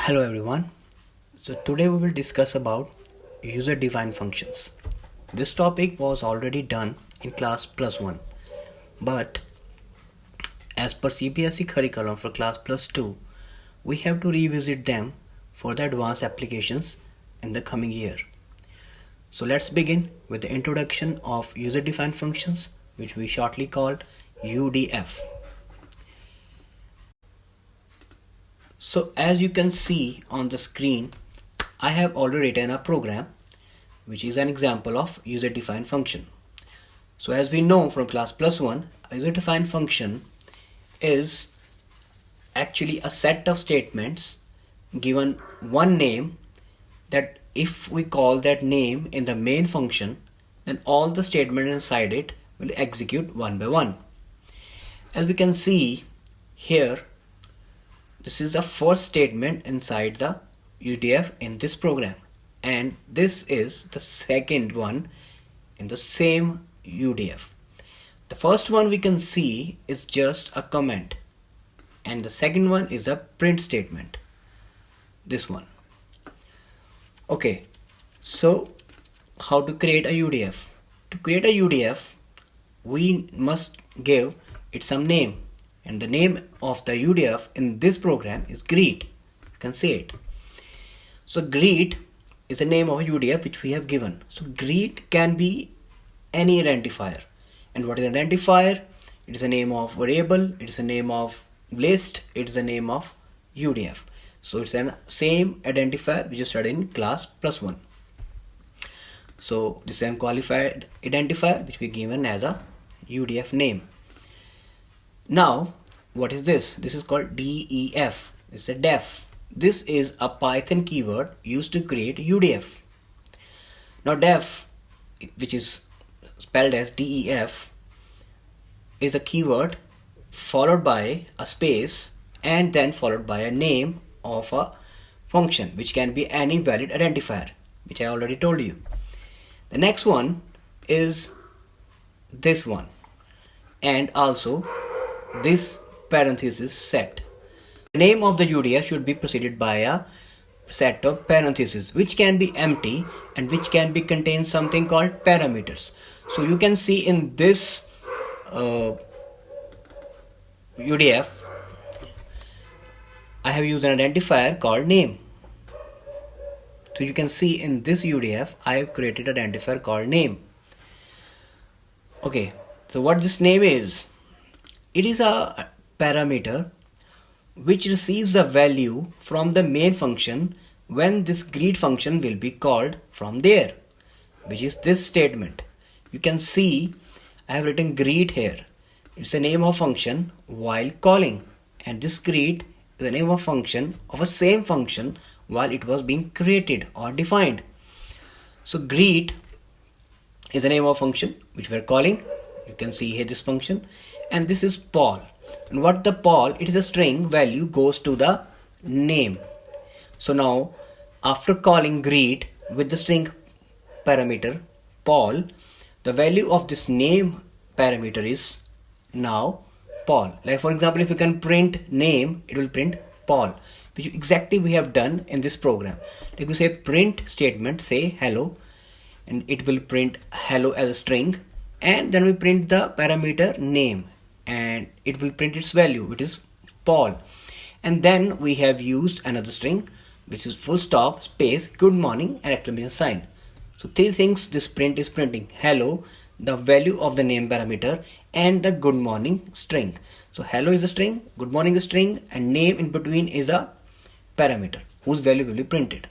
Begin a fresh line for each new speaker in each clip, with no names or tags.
Hello everyone. So today we will discuss about user defined functions. This topic was already done in class plus 1, but as per Cbse curriculum for class plus 2, we have to revisit them for the advanced applications in the coming year. So let's begin with the introduction of user defined functions, which we shortly call UDF. So as you can see on the screen, I have already written a program which is an example of user defined function. So as we know from class plus 1, a user defined function is actually a set of statements given one name, that if we call that name in the main function, then all the statements inside it will execute one by one. As we can see here, this is the first statement inside the UDF in this program, and this is the second one in the same UDF. The first one we can see is just a comment, and the second one is a print statement, this one. Okay, so how to create a UDF? To create a UDF, we must give it some name, and the name of the UDF in this program is greet. You can see it. So greet is the name of a UDF which we have given. So greet can be any identifier. And what is an identifier? It is a name of variable, it is a name of list, it is a name of UDF. So it's the same identifier which you studied in class plus 1. So this is an qualified identifier which we given as a UDF name. Now what is this? This is called DEF. It's a def. This is a Python keyword used to create UDF. Now def, which is spelled as DEF, is a keyword followed by a space and then followed by a name of a function, which can be any valid identifier, which I already told you. The next one is this one, and also this parenthesis set. The name of the UDF should be preceded by a set of parentheses, which can be empty and which can be contain something called parameters. So you can see in this UDF, I have used an identifier called name. So you can see in this UDF, I have created an identifier called name. Okay, so what this name is? It is a parameter which receives a value from the main function when this greet function will be called from there, which is this statement. You can see I have written greet here. It's a name of function while calling, and this greet is the name of function of a same function while it was being created or defined. So greet is the name of function which we are calling. You can see here this function, and this is Paul. And what the Paul? It is a string value goes to the name. So now after calling greet with the string parameter Paul, the value of this name parameter is now Paul. Like for example, if you can print name, it will print Paul, which exactly we have done in this program. Like we say print statement, say hello, and it will print hello as a string, and then we print the parameter name, and it will print its value, which is Paul. And then we have used another string which is full stop, space, good morning, and exclamation sign. So three things this print is printing: hello, the value of the name parameter, and the good morning string. So hello is a string, good morning is a string, and name in between is a parameter whose value will be printed.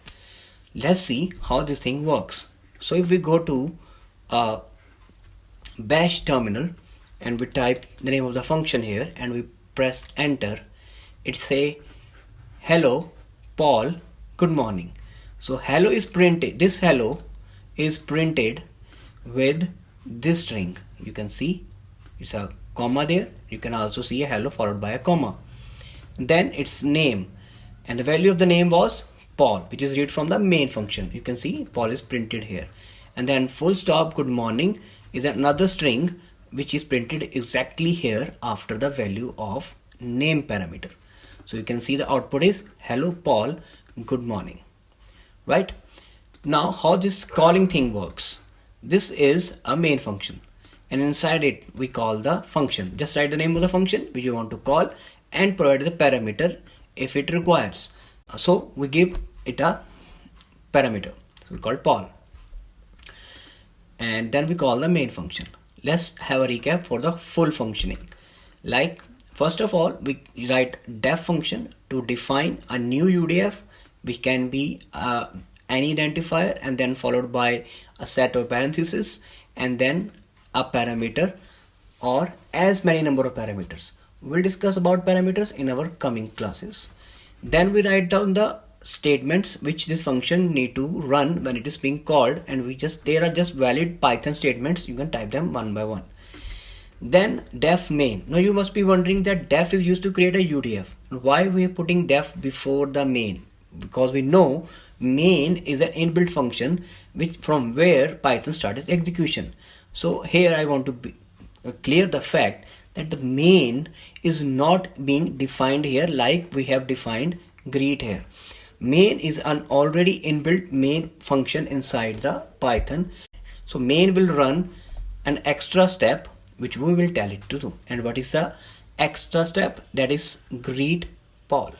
Let's see how this thing works. So if we go to bash terminal and we type the name of the function here and we press enter, it say hello Paul, good morning. So hello is printed, this hello is printed with this string. You can see it's a comma there. You can also see a hello followed by a comma. Then its name, and the value of the name was Paul, which is read from the main function. You can see Paul is printed here. And then full stop good morning is another string which is printed exactly here after the value of name parameter. So you can see the output is hello Paul, good morning, right? Now how this calling thing works. This is a main function, and inside it we call the function. Just write the name of the function which you want to call and provide the parameter if it requires. So we give it a parameter, so we call it Paul, and then we call the main function. Let's have a recap for the full functioning. Like, first of all, we write def function to define a new UDF, which can be any identifier and then followed by a set of parentheses and then a parameter or as many number of parameters. We'll discuss about parameters in our coming classes. Then we write down the statements which this function need to run when it is being called, and there are just valid Python statements. You can type them one by one. Then def main. Now you must be wondering that def is used to create a UDF. Why we are putting def before the main? Because we know main is an inbuilt function which from where Python starts its execution. So here I want to clear the fact that the main is not being defined here like we have defined greet here. Main is an already inbuilt main function inside the Python. So main will run an extra step which we will tell it to do. And what is the extra step? That is greet Paul.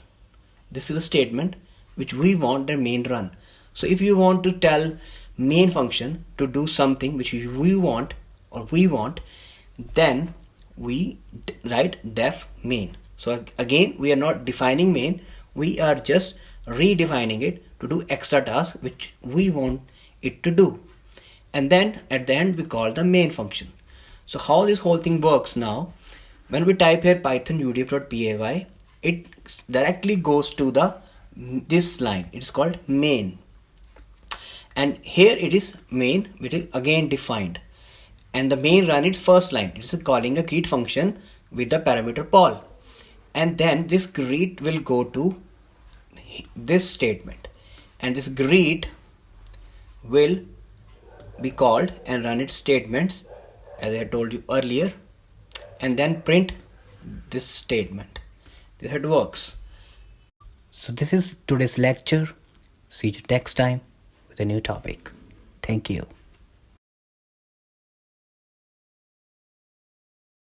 This is a statement which we want the main run. So if you want to tell main function to do something which we want, then we write def main. So again, we are not defining main, we are just redefining it to do extra tasks which we want it to do. And then at the end we call the main function. So how this whole thing works now, when we type here python udf.py, it directly goes to this line. It is called main, and here it is main, which is again defined, and the main run its first line. It is calling a greet function with the parameter Paul, and then this greet will go to this statement, and this greet will be called and run its statements as I told you earlier, and then print this statement. This is how it works. So this is today's lecture. See you next time with a new topic. Thank you.